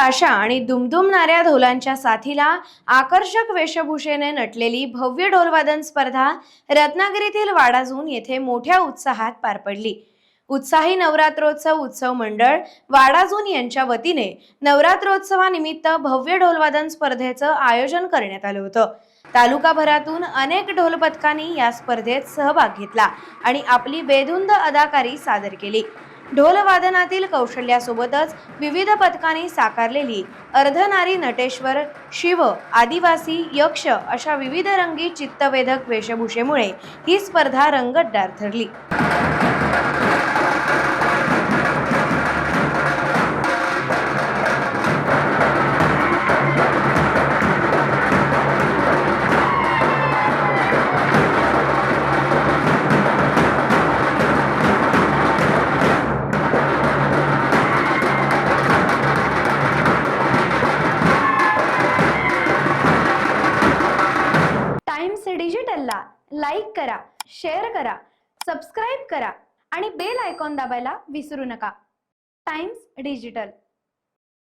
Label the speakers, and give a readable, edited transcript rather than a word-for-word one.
Speaker 1: अशा आणि दुमदुमणाऱ्या ढोलांच्या साथीला आकर्षक वेशभूषेने नटलेली भव्य ढोलवादन स्पर्धा रत्नागिरीतील वाडाजून येथे मोठ्या उत्साहात पार पडली। उत्साही नवरात्रोत्सव उत्सव मंडळ वाडाजून यांच्या वतीने नवरात्रोत्सवानिमित्त भव्य ढोलवादन स्पर्धेचं आयोजन करण्यात आलं होतं। तालुकाभरातून अनेक ढोल पथकांनी या स्पर्धेत सहभाग घेतला आणि आपली बेधुंद अदाकारी सादर केली। ढोलवादनातील कौशल्यासोबतच विविध पथकांनी साकारलेली अर्धनारी, नटेश्वर, शिव, आदिवासी, यक्ष अशा विविध रंगी चित्तवेधक वेशभूषेमुळे ही स्पर्धा रंगतदार ठरली। टाइम्स डिजिटलला लाईक करा, शेअर करा, सबस्क्राईब करा आणि बेल आयकॉन दाबायला विसरू नका। Times digital.